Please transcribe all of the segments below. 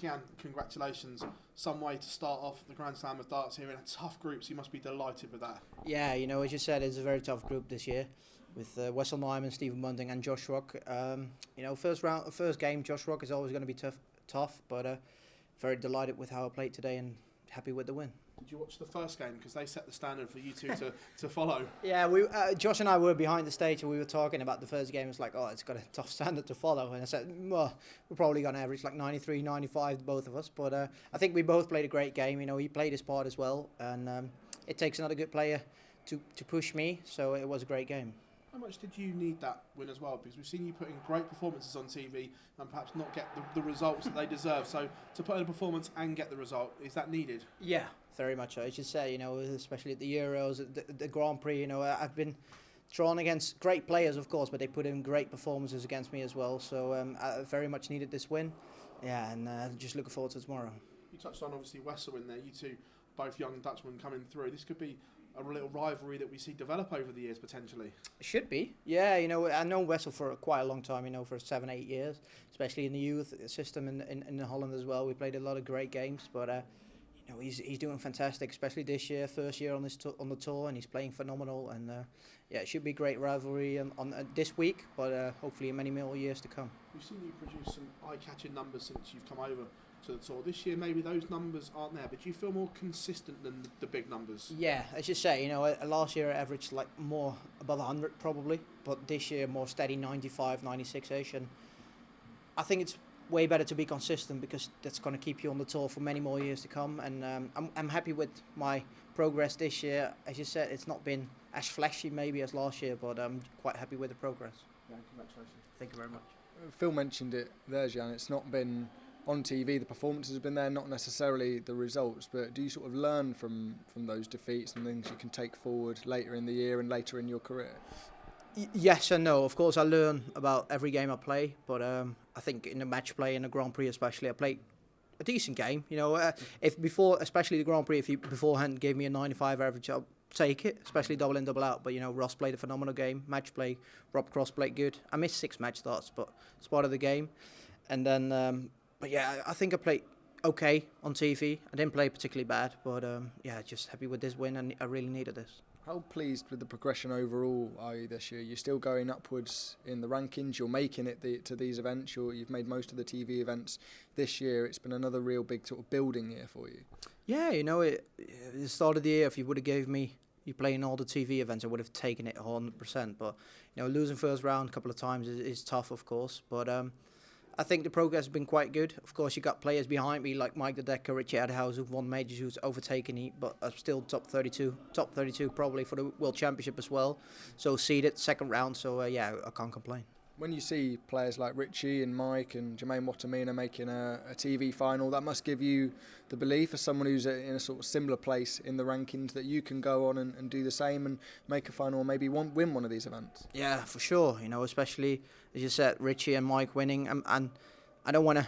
Gian, congratulations. Some way to start off the Grand Slam of darts here in a tough group, so you must be delighted with that. Yeah, you know, as you said, it's a very tough group this year with Wessel Nyman, Stephen Bunting and Josh Rock. You know, first game, Josh Rock is always going to be tough, but very delighted with how I played today and happy with the win. Did you watch the first game? Because they set the standard for you two to follow. Yeah, Josh and I were behind the stage and we were talking about the first game. It's like, oh, it's got a tough standard to follow. And I said, well, we're probably going to average like 93, 95, both of us. But I think we both played a great game. You know, he played his part as well. And it takes another good player to push me. So it was a great game. How much did you need that win as well? Because we've seen you put in great performances on TV and perhaps not get the results that they deserve. So to put in a performance and get the result, is that needed? Yeah, very much so. I should say, you know, especially at the Euros, the Grand Prix, you know, I've been drawn against great players, of course, but they put in great performances against me as well. So I very much needed this win. Yeah, and just looking forward to tomorrow. You touched on, obviously, Wessel in there. You two, both young Dutchmen coming through. This could be a little rivalry that we see develop over the years, potentially. It should be. Yeah, you know, I know Wessel for quite a long time, you know, for 7, 8 years, especially in the youth system in Holland as well. We played a lot of great games, but you know, he's doing fantastic, especially this year, first year on the tour, and he's playing phenomenal. And yeah, it should be a great rivalry on this week, but hopefully in many more years to come. We've seen you produce some eye-catching numbers since you've come over to the tour. This year, maybe those numbers aren't there, but do you feel more consistent than the big numbers? Yeah, as you say, you know, last year I averaged like more above 100 probably, but this year more steady 95, 96-ish, and I think it's way better to be consistent because that's going to keep you on the tour for many more years to come. And I'm happy with my progress this year. As you said, it's not been as flashy maybe as last year, but I'm quite happy with the progress. Yeah, congratulations. Thank you very much. Phil mentioned it there, Gian. It's not been on TV, the performances have been there, not necessarily the results, but do you sort of learn from those defeats and things you can take forward later in the year and later in your career? Yes and no. Of course, I learn about every game I play, but I think in the match play, in the Grand Prix especially, I played a decent game. You know, if before, especially the Grand Prix, if you beforehand gave me a 95 average, I'll take it, especially double in, double out. But, you know, Ross played a phenomenal game. Match play, Rob Cross played good. I missed 6 match starts, but it's part of the game. And then... but yeah, I think I played okay on TV. I didn't play particularly bad, but yeah, just happy with this win, and I really needed this. How pleased with the progression overall are you this year? You're still going upwards in the rankings. You're making it to these events. You've made most of the TV events this year. It's been another real big sort of building year for you. Yeah, you know, at the start of the year, if you would have gave me you playing all the TV events, I would have taken it 100%. But you know, losing first round a couple of times is tough, of course. But I think the progress has been quite good. Of course, you got players behind me like Mike De Decker, Richie Adhouse, who've won majors, who's overtaken me, but I'm still top 32 probably for the World Championship as well. So seeded, second round, so yeah, I can't complain. When you see players like Richie and Mike and Jermaine Wattamina making a TV final, that must give you the belief as someone who's in a sort of similar place in the rankings that you can go on and do the same and make a final or maybe win one of these events. Yeah, for sure. You know, especially, as you said, Richie and Mike winning. And I don't want to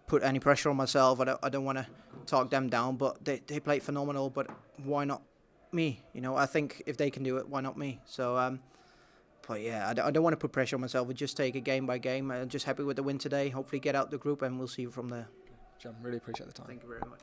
put any pressure on myself. I don't want to talk them down, but they played phenomenal. But why not me? You know, I think if they can do it, why not me? So... but yeah, I don't want to put pressure on myself. We'll just take it game by game. I'm just happy with the win today. Hopefully get out the group and we'll see you from there. John, really appreciate the time. Thank you very much.